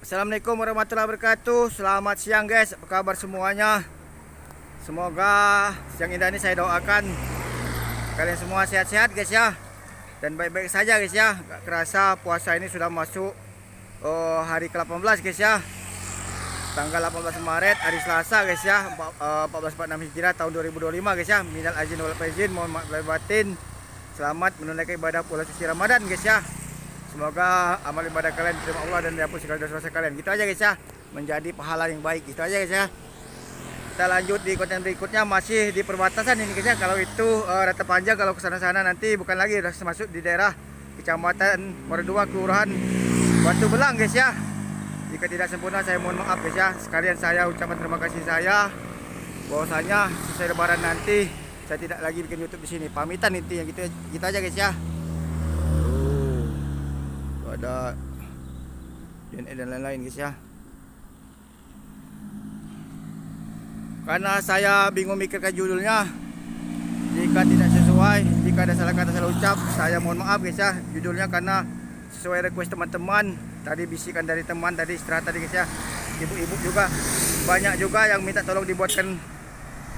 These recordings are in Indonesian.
Assalamualaikum warahmatullahi wabarakatuh. Selamat siang guys, apa kabar semuanya? Semoga siang indah ini saya doakan kalian semua sehat-sehat guys ya, dan baik-baik saja guys ya. Gak kerasa puasa ini sudah masuk hari ke-18 guys ya, tanggal 18 Maret hari Selasa guys ya, 1446 Hijriah tahun 2025 guys ya. Minal aizin wal faizin, mohon maaf lahir batin. Selamat menunaikan ibadah bulan suci Ramadan guys ya. Semoga amal ibadah kalian diterima Allah dan dihapus segala dosa kalian. Gitu aja guys ya, menjadi pahala yang baik. Gitu aja guys ya. Kita lanjut di konten berikutnya, masih di perbatasan ini guys ya. Kalau itu rata panjang, kalau ke sana-sana nanti bukan lagi, udah masuk di daerah Kecamatan Merdua, Kelurahan Batu Belang guys ya. Jika tidak sempurna saya mohon maaf guys ya. Sekalian saya ucapkan terima kasih saya, bahwasanya selesai lebaran nanti saya tidak lagi bikin YouTube di sini. Pamitan intinya gitu aja guys ya. Ada DNA dan lain-lain guys ya. Karena saya bingung mikirkan judulnya, jika tidak sesuai, jika ada salah kata salah ucap, saya mohon maaf guys ya. Judulnya karena sesuai request teman-teman, tadi bisikan dari teman tadi istirahat tadi guys ya. Ibu-ibu juga banyak juga yang minta tolong dibuatkan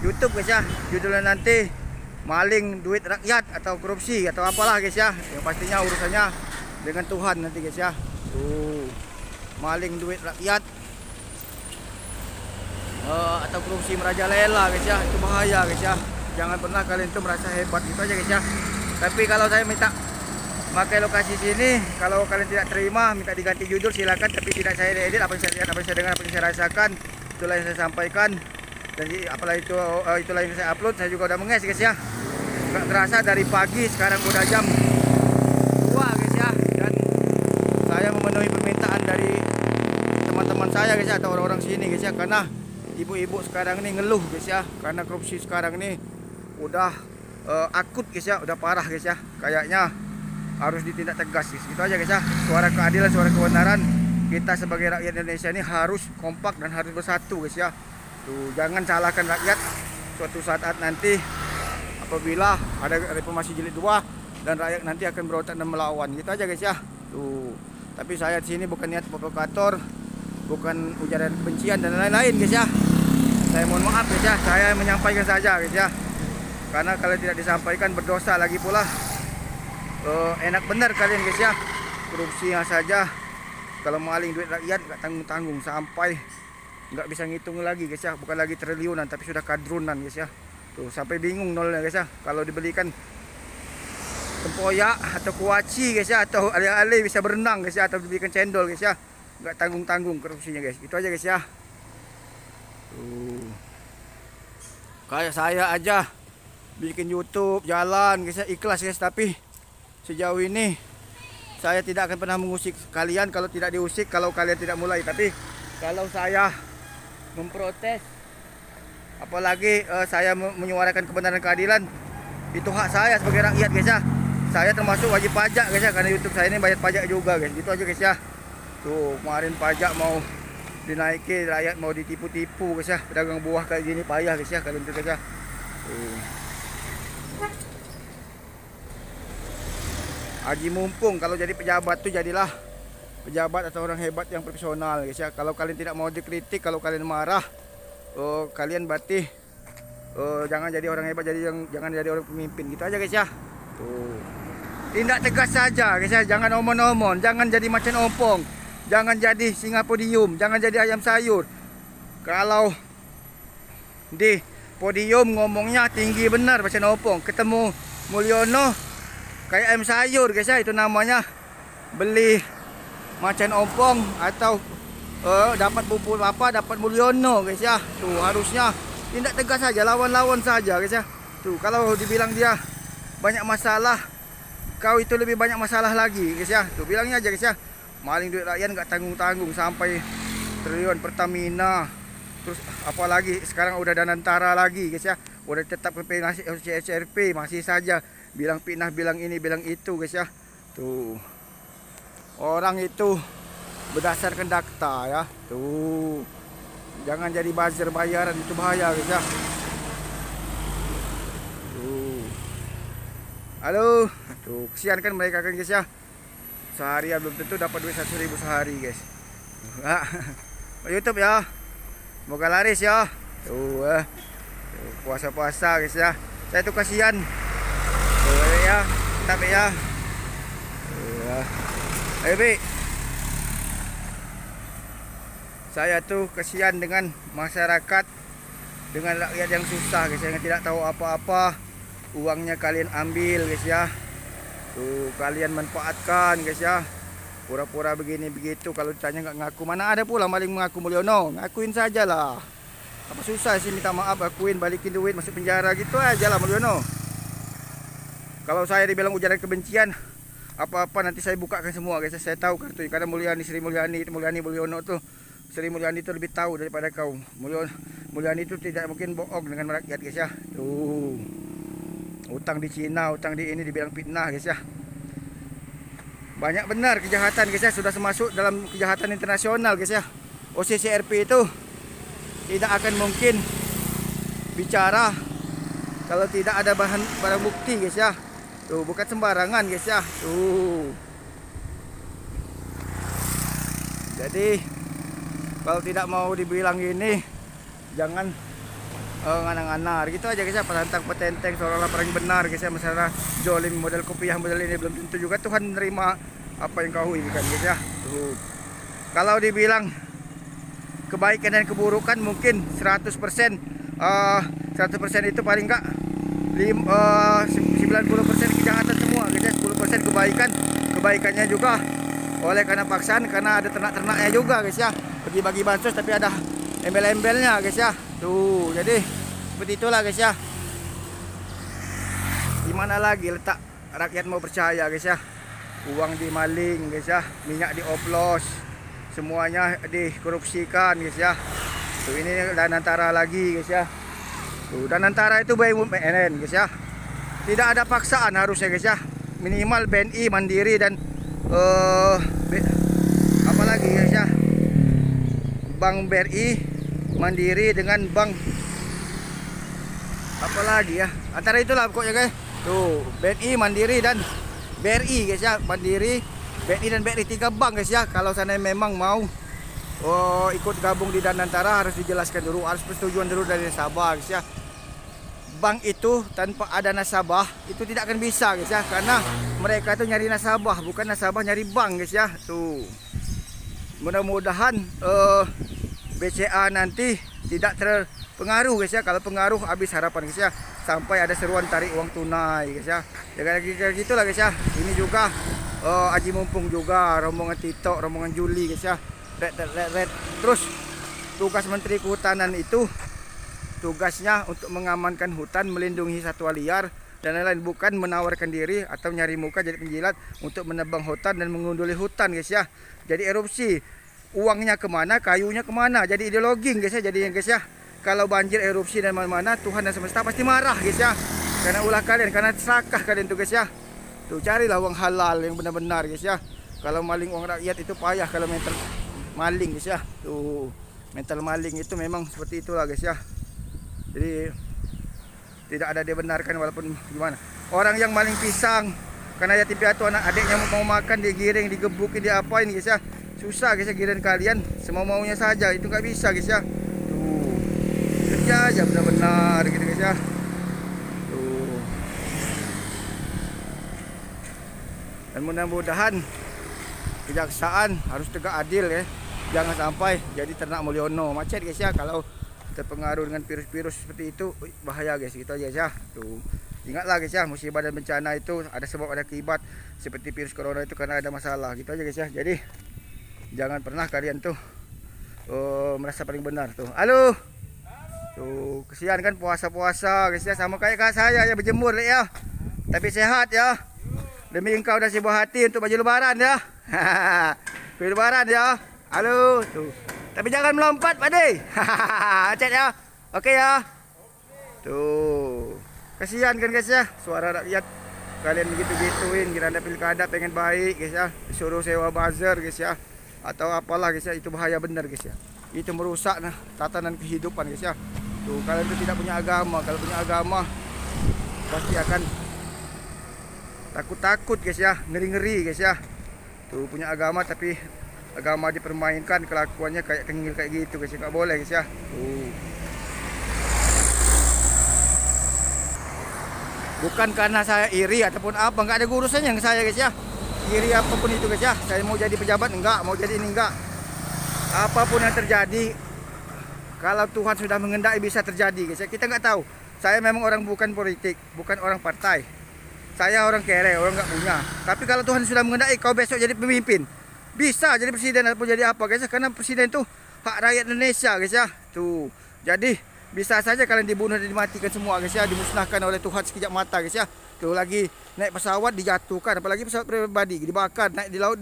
YouTube guys ya. Judulnya nanti maling duit rakyat atau korupsi atau apalah guys ya. Yang pastinya urusannya dengan Tuhan nanti guys ya. Tuh, maling duit rakyat atau korupsi merajalela guys ya, itu bahaya guys ya. Jangan pernah kalian tuh merasa hebat gitu aja guys ya. Tapi kalau saya minta pakai lokasi sini, kalau kalian tidak terima minta diganti judul silakan, tapi tidak saya edit. Apa yang saya lihat, apa yang saya dengar, apa yang saya rasakan, itulah yang saya sampaikan. Dan apalah itu, itulah yang saya upload. Saya juga udah menges guys ya. Nggak terasa dari pagi, sekarang udah jam 2 guys ya. Dan saya memenuhi permintaan dari teman-teman saya guys ya, atau orang-orang sini guys ya. Karena ibu-ibu sekarang ini ngeluh guys ya, karena korupsi sekarang ini udah akut guys ya, udah parah guys ya. Kayaknya harus ditindak tegas guys. Gitu aja guys ya. Suara keadilan, suara kebenaran, kita sebagai rakyat Indonesia ini harus kompak dan harus bersatu guys ya. Tuh, jangan salahkan rakyat. Suatu saat nanti apabila ada reformasi jilid 2 dan rakyat nanti akan berontak dan melawan. Gitu aja guys ya. Tuh. Tapi saya di sini bukan niat provokator, bukan ujaran kebencian dan lain-lain guys ya. Saya mohon maaf guys ya, saya menyampaikan saja guys ya. Karena kalau tidak disampaikan berdosa lagi pula. Enak benar kalian guys ya. Korupsinya saja, kalau maling duit rakyat nggak tanggung-tanggung, sampai nggak bisa ngitung lagi guys ya. Bukan lagi triliunan tapi sudah kadrunan guys ya. Tuh, sampai bingung nolnya guys ya. Kalau dibelikan tempoyak atau kuaci guys ya, atau alih-alih bisa berenang guys ya, atau dibelikan cendol guys ya. Nggak tanggung-tanggung korupsinya guys. Itu aja guys ya. Tuh. Kayak saya aja bikin YouTube jalan guys ya, ikhlas guys. Tapi sejauh ini saya tidak akan pernah mengusik kalian kalau tidak diusik, kalau kalian tidak mulai. Tapi kalau saya memprotes, apalagi saya menyuarakan kebenaran keadilan, itu hak saya sebagai rakyat guys ya. Saya termasuk wajib pajak guys ya, karena YouTube saya ini bayar pajak juga guys. Gitu aja guys ya. Tuh, kemarin pajak mau dinaiki, rakyat mau ditipu-tipu guys ya. Pedagang buah kayak gini payah guys ya kalian tuh guys ya. Tuh. Haji mumpung, kalau jadi pejabat tuh jadilah pejabat atau orang hebat yang profesional guys ya. Kalau kalian tidak mau dikritik, kalau kalian marah, kalian berarti jangan jadi orang hebat, jangan jadi orang pemimpin. Gitu aja guys ya. Tuh. Tindak tegas saja guys ya, jangan omon-omon, jangan jadi macan ompong, jangan jadi singa podium, jangan jadi ayam sayur. Kalau di podium ngomongnya tinggi benar macan ompong, ketemu Mulyono kayak ayam sayur guys ya, itu namanya beli macan ompong atau dapat bubur apa, dapat Mulyono guys ya. Tuh, harusnya tindak tegas saja, lawan-lawan saja guys ya. Tuh, kalau dibilang dia banyak masalah, kau itu lebih banyak masalah lagi guys ya. Tuh, bilangnya aja guys ya, maling duit rakyat nggak tanggung-tanggung sampai triliun Pertamina. Terus apalagi sekarang udah Danantara lagi guys ya, udah tetap SCRP, masih saja bilang pindah, bilang ini, bilang itu guys ya. Tuh, orang itu berdasarkan data ya. Tuh, jangan jadi buzzer bayaran, itu bahaya guys ya. Tuh, halo, tuh kesian kan mereka kan guys ya. Sehari belum tentu dapat duit 1.000 sehari guys. Ah, YouTube ya. Semoga laris ya. Tuh, puasa-puasa guys ya. Saya tuh kasihan. Tuh ya, tapi ya. Ayo Bi. Saya tuh kasihan dengan masyarakat, dengan rakyat yang susah guys, yang tidak tahu apa-apa. Uangnya kalian ambil guys ya. Tuh kalian manfaatkan guys ya. Pura-pura begini begitu, kalau ditanya nggak ngaku. Mana ada pula maling mengaku Mulyono. Ngakuin saja lah. Apa susah sih minta maaf, akuin, balikin duit, masuk penjara gitu aja lah Mulyono. Kalau saya dibilang ujaran kebencian, apa-apa nanti saya bukakan semua guys. Saya tahu kartu karena Sri Mulyani Mulyono tuh, Sri Mulyani itu lebih tahu daripada kau. Mulyani itu tidak mungkin bohong dengan rakyat guys ya. Tuh. Utang di Cina, utang di ini dibilang fitnah guys ya. Banyak benar kejahatan guys ya, sudah masuk dalam kejahatan internasional guys ya. OCCRP itu tidak akan mungkin bicara kalau tidak ada barang bukti guys ya. Tuh bukan sembarangan guys ya. Tuh. Jadi kalau tidak mau dibilang ini, jangan nganar-nganar gitu aja guys ya. Perantang petenteng seolah-olah paling benar guys ya. Masalah jolim model kopiah model ini belum tentu juga Tuhan menerima apa yang kau ini kan guys ya. Tuh. Kalau dibilang kebaikan dan keburukan mungkin 100%. 100% itu paling enggak 90% kejahatan semua guys ya. 10% kebaikan. Kebaikannya juga oleh karena paksaan, karena ada ternak-ternaknya juga guys ya. Bagi-bagi bansos tapi ada embel-embelnya guys ya. Tuh, jadi seperti itulah guys ya. Gimana lagi letak rakyat mau percaya guys ya. Uang dimaling guys ya, minyak dioplos, semuanya dikorupsikan guys ya. Tuh ini Danantara lagi guys ya. Tuh Danantara itu BUMN guys ya. Tidak ada paksaan harusnya guys ya. Minimal BNI Mandiri dan apa lagi guys ya. Bank BRI Mandiri dengan bank apa lagi ya, antara itulah pokoknya guys. Tuh BNI Mandiri dan BRI guys ya. Mandiri, BNI dan BRI, 3 bank guys ya. Kalau sana memang mau ikut gabung di Danantara harus dijelaskan dulu, harus persetujuan dulu dari nasabah guys ya. Bank itu tanpa ada nasabah itu tidak akan bisa guys ya, karena mereka itu nyari nasabah, bukan nasabah nyari bank guys ya. Tuh mudah-mudahan BCA nanti tidak terpengaruh guys ya. Kalau pengaruh habis harapan guys ya, sampai ada seruan tarik uang tunai guys ya. Ya kayak gitulah guys ya. Ini juga Aji Mumpung juga, rombongan Tito, rombongan Juli guys ya. Red. Terus tugas Menteri Kehutanan itu tugasnya untuk mengamankan hutan, melindungi satwa liar dan lain-lain, bukan menawarkan diri atau nyari muka jadi penjilat untuk menebang hutan dan mengunduli hutan guys ya. Jadi erupsi, uangnya kemana, kayunya kemana, jadi ideologi guys ya jadinya guys ya. Kalau banjir, erupsi dan mana-mana, Tuhan dan semesta pasti marah guys ya, karena ulah kalian, karena serakah kalian tuh guys ya. Tuh carilah uang halal yang benar-benar guys ya. Kalau maling uang rakyat itu payah, kalau mental maling guys ya. Tuh mental maling itu memang seperti itulah guys ya. Jadi tidak ada dibenarkan walaupun gimana. Orang yang maling pisang karena yatim piatu anak adiknya mau makan, digiring, digebukin, diapain guys ya. Susah guys ya, giliran kalian semau-maunya saja, itu nggak bisa guys ya. Tuh kerja aja benar-benar gitu guys ya. Tuh. Dan mudah-mudahan kejaksaan harus tegak adil ya. Jangan sampai jadi ternak Mulyono macet guys ya. Kalau terpengaruh dengan virus-virus seperti itu bahaya guys, gitu aja ya. Tuh ingatlah guys ya, musibah dan bencana itu ada sebab ada akibat. Seperti virus corona itu karena ada masalah, gitu aja guys ya. Jadi jangan pernah kalian tuh merasa paling benar tuh. Halo. Tuh kesian kan puasa-puasa guys ya, sama kayak saya ya, berjemur ya. Tapi sehat ya. Demi engkau dan si buah hati untuk baju lebaran ya. Baju lebaran ya. Halo tuh. Tapi jangan melompat Pak De. Cek ya. Oke ya. Tuh. Kasihan kan guys ya, suara rakyat kalian begitu-gituin, kira anda pilkada pengen baik guys ya, disuruh sewa buzzer guys ya, atau apalah guys ya. Itu bahaya benar guys ya. Itu merusak tatanan kehidupan guys ya. Tuh kalian itu tidak punya agama. Kalau punya agama pasti akan takut-takut guys ya, ngeri-ngeri guys ya. Tuh punya agama tapi agama dipermainkan, kelakuannya kayak tengil kayak gitu guys, nggak boleh guys ya. Bukan karena saya iri ataupun apa, nggak ada urusannya yang saya guys ya. Iri apapun itu guys ya, saya mau jadi pejabat enggak, mau jadi ini enggak. Apapun yang terjadi, kalau Tuhan sudah mengendaki bisa terjadi guys ya. Kita nggak tahu. Saya memang orang bukan politik, bukan orang partai. Saya orang kere, orang nggak punya. Tapi kalau Tuhan sudah mengendaki kau besok jadi pemimpin, bisa jadi presiden ataupun jadi apa guys ya. Karena presiden itu hak rakyat Indonesia guys ya. Tuh. Jadi bisa saja kalian dibunuh dan dimatikan semua guys ya, dimusnahkan oleh Tuhan sekejap mata guys ya. Tuh lagi naik pesawat dijatuhkan, apalagi pesawat pribadi dibakar, naik di laut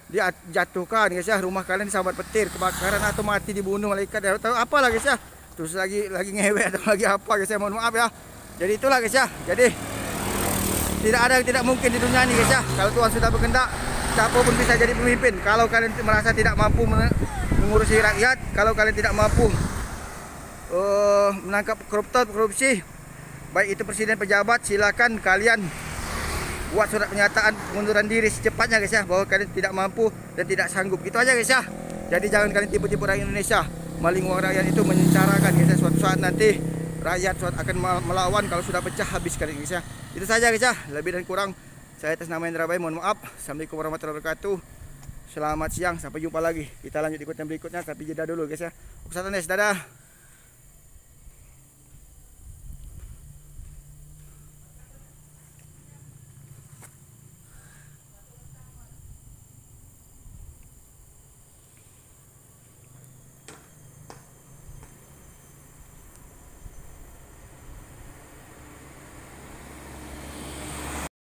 dijatuhkan guys ya. Rumah kalian disambar petir, kebakaran atau mati dibunuh malaikat atau apalah guys ya. Terus lagi ngewe atau lagi apa guys ya, mohon maaf ya. Jadi itulah guys ya. Jadi tidak ada yang tidak mungkin di dunia ini guys ya. Kalau Tuhan sudah berkehendak, siapapun bisa jadi pemimpin. Kalau kalian merasa tidak mampu mengurusi rakyat, kalau kalian tidak mampu menangkap koruptor, korupsi, baik itu presiden, pejabat, silakan kalian buat surat pernyataan pengunduran diri secepatnya guys ya, bahwa kalian tidak mampu dan tidak sanggup. Gitu aja guys ya. Jadi jangan kalian tipu-tipu rakyat Indonesia. Maling uang rakyat itu mencarakan guys ya. Suatu saat nanti rakyat akan melawan, kalau sudah pecah habis kalian guys ya. Itu saja guys ya. Lebih dan kurang saya atas nama Indra Bay mohon maaf. Assalamualaikum warahmatullahi wabarakatuh. Selamat siang, sampai jumpa lagi. Kita lanjut di konten berikutnya, tapi jeda dulu guys ya. Dadah.